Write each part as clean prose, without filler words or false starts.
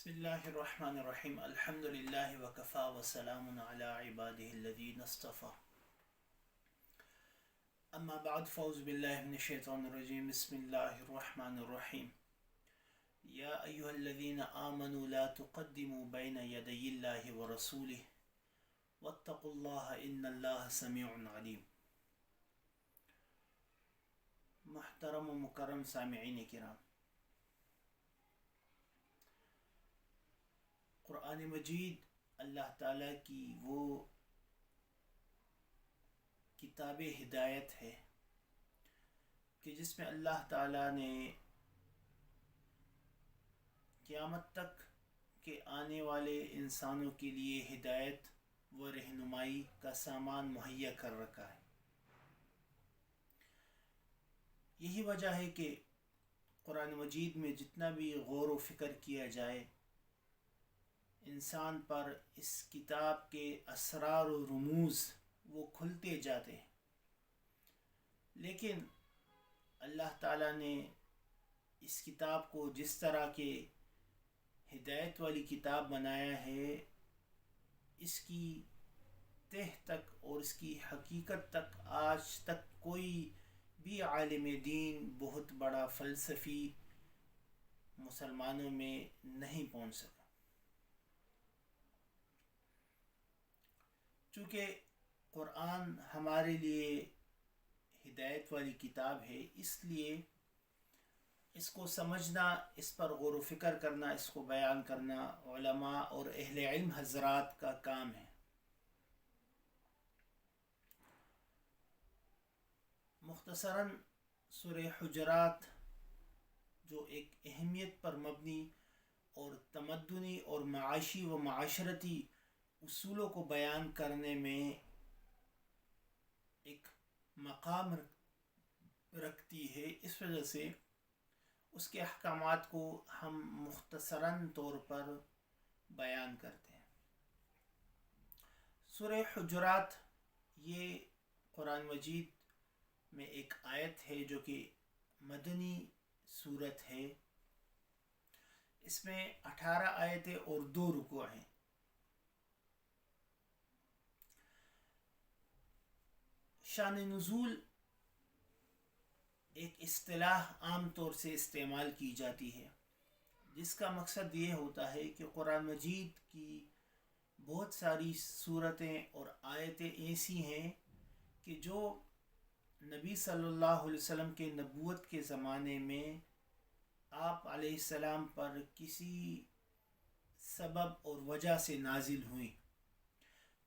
بسم اللہ الرحمن الرحیم الحمد للہ وکفا وسلام علی عبادہ الذین اصطفى اما بعد فاعوذ باللہ من الشیطان الرجیم بسم اللہ الرحمن الرحیم یا ایہا الذین آمنوا لا تقدموا بین یدی اللہ ورسولہ واتقوا اللہ ان اللہ سمیع علیم۔ محترم و مکرم سامعین کرام، قرآن مجید اللہ تعالیٰ کی وہ کتاب ہدایت ہے کہ جس میں اللہ تعالیٰ نے قیامت تک کے آنے والے انسانوں کے لیے ہدایت و رہنمائی کا سامان مہیا کر رکھا ہے۔ یہی وجہ ہے کہ قرآن مجید میں جتنا بھی غور و فکر کیا جائے، انسان پر اس کتاب کے اسرار و رموز وہ کھلتے جاتے ہیں، لیکن اللہ تعالیٰ نے اس کتاب کو جس طرح کے ہدایت والی کتاب بنایا ہے، اس کی تہ تک اور اس کی حقیقت تک آج تک کوئی بھی عالم دین بہت بڑا فلسفی مسلمانوں میں نہیں پہنچ سکا۔ چونکہ قرآن ہمارے لیے ہدایت والی کتاب ہے، اس لیے اس کو سمجھنا، اس پر غور و فکر کرنا، اس کو بیان کرنا علماء اور اہل علم حضرات کا کام ہے۔ مختصراً سورہ حجرات جو ایک اہمیت پر مبنی اور تمدنی اور معاشی و معاشرتی اصولوں کو بیان کرنے میں ایک مقام رکھتی ہے، اس وجہ سے اس کے احکامات کو ہم مختصراً طور پر بیان کرتے ہیں۔ سورہ حجرات یہ قرآن مجید میں ایک آیت ہے جو کہ مدنی سورت ہے۔ اس میں 18 آیتیں اور 2 رکوع ہیں۔ شان نزول ایک اصطلاح عام طور سے استعمال کی جاتی ہے، جس کا مقصد یہ ہوتا ہے کہ قرآن مجید کی بہت ساری صورتیں اور آیتیں ایسی ہیں کہ جو نبی صلی اللہ علیہ وسلم کے نبوت کے زمانے میں آپ علیہ السلام پر کسی سبب اور وجہ سے نازل ہوئیں،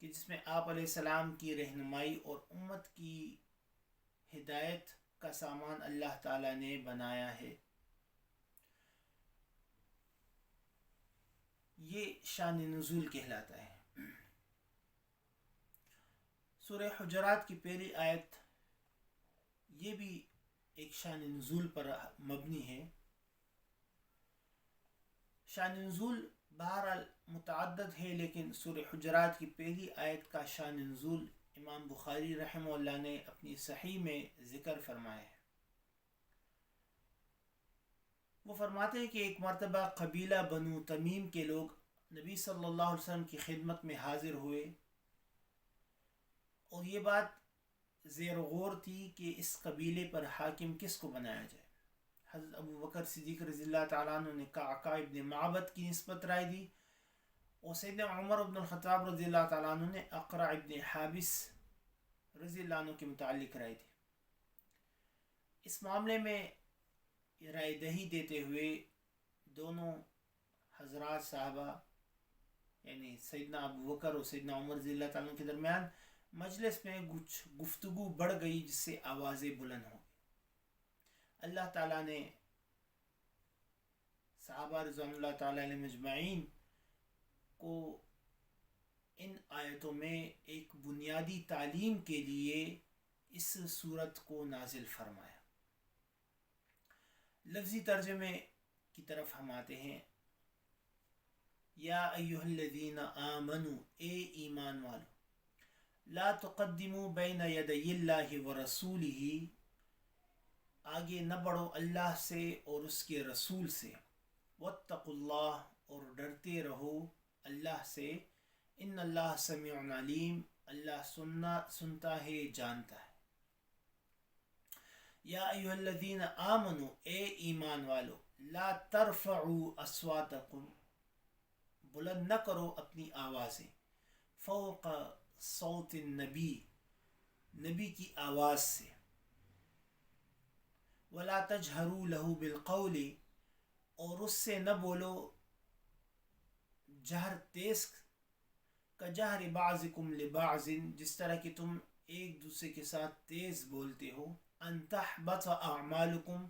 کہ جس میں آپ علیہ السلام کی رہنمائی اور امت کی ہدایت کا سامان اللہ تعالیٰ نے بنایا ہے۔ یہ شان نزول کہلاتا ہے۔ سورہ حجرات کی پہلی آیت یہ بھی ایک شان نزول پر مبنی ہے۔ شان نزول بہرحال متعدد ہے، لیکن سورہ حجرات کی پہلی آیت کا شان نزول امام بخاری رحمہ اللہ نے اپنی صحیح میں ذکر فرمایا ہے۔ وہ فرماتے ہیں کہ ایک مرتبہ قبیلہ بنو تمیم کے لوگ نبی صلی اللہ علیہ وسلم کی خدمت میں حاضر ہوئے، اور یہ بات زیر غور تھی کہ اس قبیلے پر حاکم کس کو بنایا جائے۔ حضرت ابو بکر صدیق رضی اللہ تعالیٰ عنہ نے قعقاع ابن معبد کی نسبت رائے دی، اور سیدنا عمر بن الخطاب رضی اللہ تعالیٰ عنہ نے اقرع ابن حابس رضی اللہ عنہ کے متعلق رائے دی۔ اس معاملے میں رائے دہی دیتے ہوئے دونوں حضرات صحابہ یعنی سیدنا ابو بکر اور سیدنا عمر رضی اللہ تعالیٰ عنہ کے درمیان مجلس میں کچھ گفتگو بڑھ گئی، جس سے آوازیں بلند ہو گئی۔ اللہ تعالیٰ نے صحابہ رضوان اللہ تعالیٰ علیہم اجمعین کو ان آیتوں میں ایک بنیادی تعلیم کے لیے اس صورت کو نازل فرمایا۔ لفظی ترجمے کی طرف ہم آتے ہیں۔ یا ایہا الذین آمنوا، اے ایمان والو، لا تقدموا بین یدی اللہ ورسولہ، آگے نہ بڑھو اللہ سے اور اس کے رسول سے، واتقوا اللہ، اور ڈرتے رہو اللہ سے، ان اللہ سمیع علیم، اللہ سنتا ہے، جانتا ہے۔ یا ایھا الذین آمنو، اے ایمان والو، لا ترفعوا اصواتکم، بلند نہ کرو اپنی آوازیں، فوق صوت النبی، نبی کی آواز سے، ولا تجہروا لہ بالقول، اور اس سے نہ بولو جہر تیز، کجہر بعضکم لبعض، جس طرح کہ تم ایک دوسرے کے ساتھ تیز بولتے ہو، ان تحبط اعمالکم،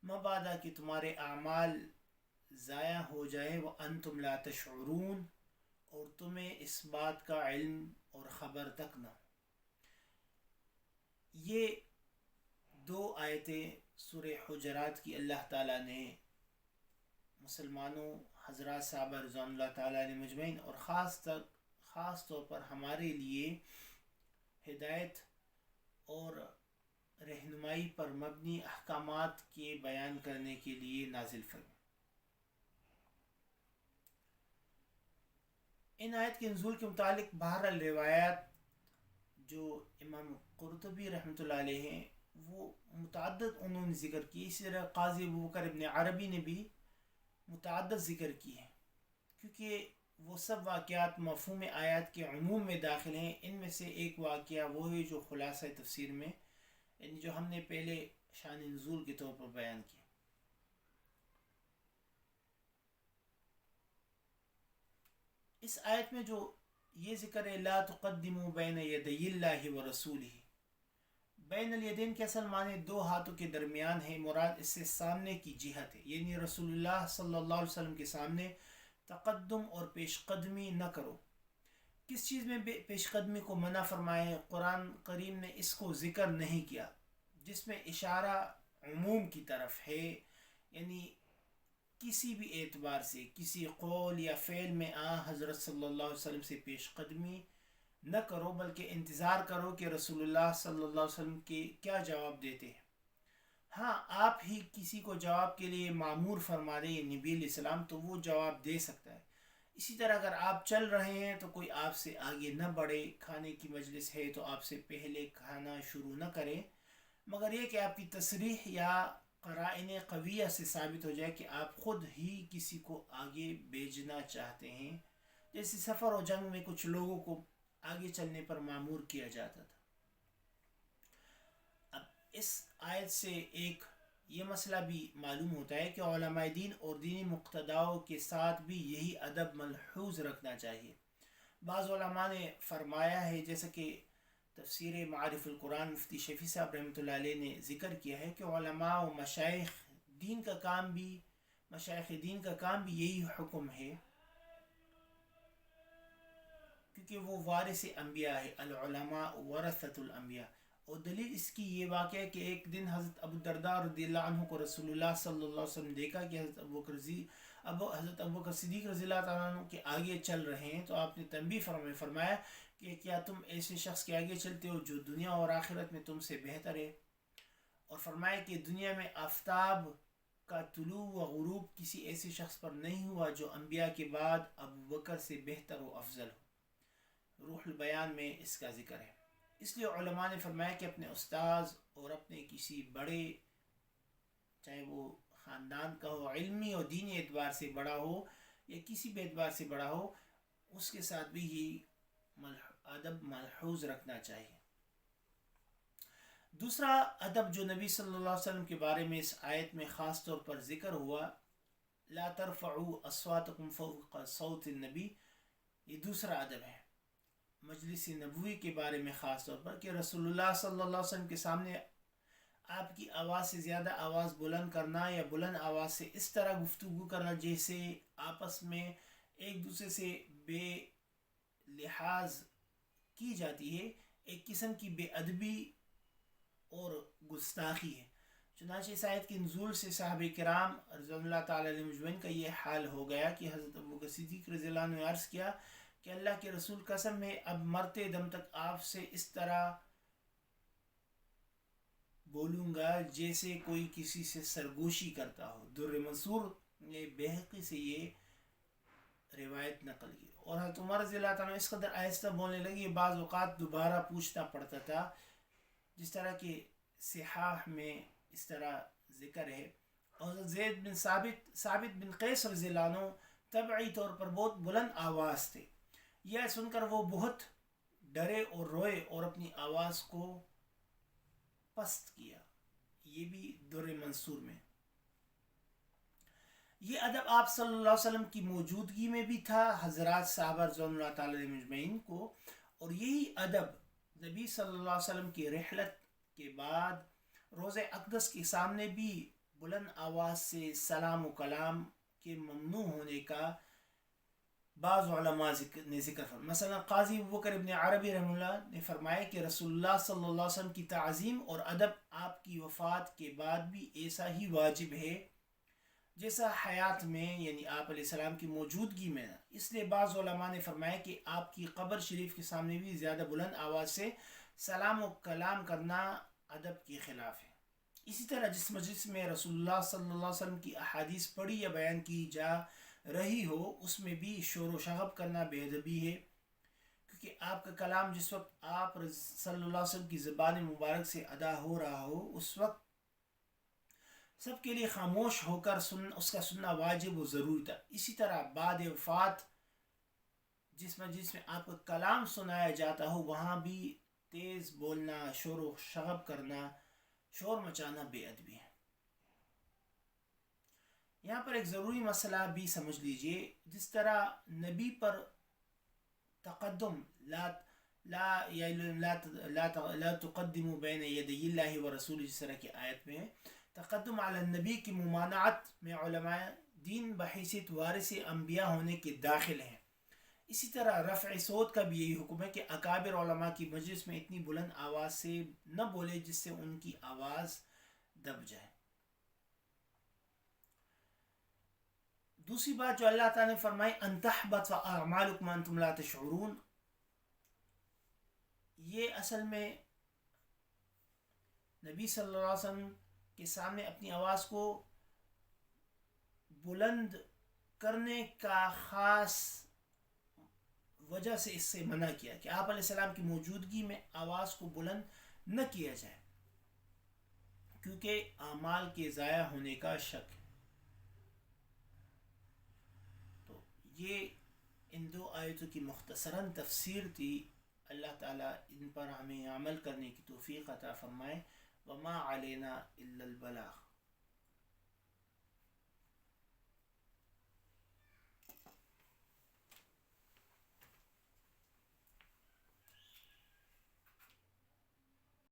مبادا کہ تمہارے اعمال ضائع ہو جائے، وانتم لا تشعرون، اور تمہیں اس بات کا علم اور خبر تک نہ ہو۔ یہ دو آیتیں سورہ حجرات کی اللہ تعالیٰ نے مسلمانوں، حضرات صحابہ رضوان اللہ تعالیٰ علیہ مجمعین، اور خاص طور پر ہمارے لیے ہدایت اور رہنمائی پر مبنی احکامات کے بیان کرنے کے لیے نازل فرمائے۔ ان آیت کے نزول کے متعلق بہرحال روایات جو امام قرطبی رحمۃ اللہ علیہ ہیں وہ متعدد انہوں نے ذکر کی، اسی طرح قاضی ابوبکر ابن عربی نے بھی متعدد ذکر کی ہیں، کیونکہ وہ سب واقعات مفہوم آیات کے عموم میں داخل ہیں۔ ان میں سے ایک واقعہ وہ ہے جو خلاصہ تفسیر میں، یعنی جو ہم نے پہلے شان نزول کے طور پر بیان کیا۔ اس آیت میں جو یہ ذکر ہے، لا تقدموا بین یدی اللہ ورسولہ، بین الیدین کے اصل معنی دو ہاتھوں کے درمیان ہے، مراد اس سے سامنے کی جہت ہے، یعنی رسول اللہ صلی اللہ علیہ وسلم کے سامنے تقدم اور پیش قدمی نہ کرو۔ کس چیز میں پیش قدمی کو منع فرمایا ہے؟ قرآن کریم نے اس کو ذکر نہیں کیا، جس میں اشارہ عموم کی طرف ہے، یعنی کسی بھی اعتبار سے کسی قول یا فعل میں حضرت صلی اللہ علیہ وسلم سے پیش قدمی نہ کرو، بلکہ انتظار کرو کہ رسول اللہ صلی اللہ علیہ وسلم کے کیا جواب دیتے ہیں۔ ہاں، آپ ہی کسی کو جواب کے لیے معمور فرما دیں نبی علیہ السلام، تو وہ جواب دے سکتا ہے۔ اسی طرح اگر آپ چل رہے ہیں تو کوئی آپ سے آگے نہ بڑھے، کھانے کی مجلس ہے تو آپ سے پہلے کھانا شروع نہ کرے، مگر یہ کہ آپ کی تصریح یا قرائن قویہ سے ثابت ہو جائے کہ آپ خود ہی کسی کو آگے بھیجنا چاہتے ہیں، جیسے سفر و جنگ میں کچھ لوگوں کو آگے چلنے پر معمور کیا جاتا تھا۔ اب اس آیت سے ایک یہ مسئلہ بھی معلوم ہوتا ہے کہ علماء دین اور دینی مقتداؤں کے ساتھ بھی یہی ادب ملحوظ رکھنا چاہیے۔ بعض علماء نے فرمایا ہے، جیسا کہ تفسیر معارف القرآن مفتی شفیع صاحب رحمۃ اللہ علیہ نے ذکر کیا ہے، کہ علماء و مشائخ دین کا کام بھی یہی حکم ہے، کیونکہ وہ وارث انبیاء ہے، العلماء ورثۃ الانبیاء۔ اور دلیل اس کی یہ واقعہ ہے کہ ایک دن حضرت ابو الدرداء رضی اللہ عنہ کو رسول اللہ صلی اللہ علیہ وسلم دیکھا کہ حضرت ابوبکر صدیق رضی اللہ تعالیٰ عنہ کے آگے چل رہے ہیں، تو آپ نے تنبیہ فرمایا کہ کیا تم ایسے شخص کے آگے چلتے ہو جو دنیا اور آخرت میں تم سے بہتر ہے؟ اور فرمایا کہ دنیا میں آفتاب کا طلوع و غروب کسی ایسے شخص پر نہیں ہوا جو انبیاء کے بعد ابوبکر سے بہتر و افضل ہو۔ روح البیان میں اس کا ذکر ہے۔ اس لیے علماء نے فرمایا کہ اپنے استاذ اور اپنے کسی بڑے، چاہے وہ خاندان کا ہو، علمی اور دینی اعتبار سے بڑا ہو یا کسی بھی اعتبار سے بڑا ہو، اس کے ساتھ بھی یہ ادب ملحوظ رکھنا چاہیے۔ دوسرا ادب جو نبی صلی اللہ علیہ وسلم کے بارے میں اس آیت میں خاص طور پر ذکر ہوا، لا ترفعوا اصواتکم فوق صوت النبی، یہ دوسرا ادب ہے مجلس نبوی کے بارے میں، خاص طور پر کہ رسول اللہ صلی اللہ علیہ وسلم کے سامنے آپ کی آواز سے زیادہ آواز بلند کرنا یا بلند آواز سے اس طرح گفتگو کرنا جیسے آپس میں ایک دوسرے سے بے لحاظ کی جاتی ہے، ایک قسم کی بے ادبی اور گستاخی ہے۔ چنانچہ اس آیت کے نزول سے صحابہ کرام رضوان اللہ تعالیٰ علیہ مجمعین کا یہ حال ہو گیا کہ حضرت ابوبکر صدیق رضی اللہ عنہ نے عرض کیا کہ اللہ کے رسول قسم ہے اب مرتے دم تک آپ سے اس طرح بولوں گا جیسے کوئی کسی سے سرگوشی کرتا ہو۔ در منصور نے بہقی سے یہ روایت نقل کی. اور حضرت عمر رضی اللہ تعالیٰ اس قدر آہستہ بولنے لگی بعض اوقات دوبارہ پوچھنا پڑتا تھا. جس طرح کہ صحاح میں اس طرح ذکر ہے. اور زید بن ثابت بن قیس رضی اللہ عنہ طبعی طور پر بہت بلند آواز تھے. یہ سن کر وہ بہت ڈرے اور روئے اور اپنی آواز کو پست کیا. یہ بھی در منصور میں. یہ ادب آپ صلی اللہ علیہ وسلم کی موجودگی میں بھی تھا حضرات صحابہ رضوان اللہ تعالی علیہ مجمعین کو. اور یہی ادب نبی صلی اللہ علیہ وسلم کی رحلت کے بعد روضہ اقدس کے سامنے بھی بلند آواز سے سلام و کلام کے ممنوع ہونے کا بعض علماء نے ذکر فرمایا. مثلا قاضی ابوبکر ابن عربی رحمہ اللہ نے فرمایا کہ رسول اللہ صلی اللہ علیہ وسلم کی تعظیم اور ادب آپ کی وفات کے بعد بھی ایسا ہی واجب ہے جیسا حیات میں یعنی آپ علیہ السلام کی موجودگی میں. اس لیے بعض علماء نے فرمایا کہ آپ کی قبر شریف کے سامنے بھی زیادہ بلند آواز سے سلام و کلام کرنا ادب کے خلاف ہے. اسی طرح جس مجلس میں رسول اللہ صلی اللہ علیہ وسلم کی احادیث پڑھی یا بیان کی جا رہی ہو اس میں بھی شور و شغب کرنا بے ادبی ہے، کیونکہ آپ کا کلام جس وقت آپ صلی اللہ علیہ وسلم کی زبان مبارک سے ادا ہو رہا ہو اس وقت سب کے لیے خاموش ہو کر اس کا سننا واجب و ضروری تھا. اسی طرح بعد وفات جس مجلس میں آپ کا کلام سنایا جاتا ہو وہاں بھی تیز بولنا، شور و شغب کرنا، شور مچانا بے ادبی ہے. یہاں پر ایک ضروری مسئلہ بھی سمجھ لیجئے. جس طرح نبی پر تقدم لا تقدموا بین یدی اللہ و رسول، جس طرح کی آیت میں تقدم علی النبی کی ممانعت میں علماء دین بحیثیت وارث انبیاء ہونے کے داخل ہیں. اسی طرح رفع صوت کا بھی یہی حکم ہے کہ اکابر علماء کی مجلس میں اتنی بلند آواز سے نہ بولے جس سے ان کی آواز دب جائے. دوسری بات جو اللہ تعالیٰ نے فرمائی ان تحبط اعمالکم وانتم لا تشعرون، یہ اصل میں نبی صلی اللہ علیہ وسلم کے سامنے اپنی آواز کو بلند کرنے کا خاص وجہ سے اس سے منع کیا کہ آپ علیہ السلام کی موجودگی میں آواز کو بلند نہ کیا جائے کیونکہ اعمال کے ضائع ہونے کا شک ہے. تو یہ ان دو آیتوں کی مختصراً تفسیر تھی. اللہ تعالیٰ ان پر ہمیں عمل کرنے کی توفیق عطا فرمائے. وما علینا الا البلاغ.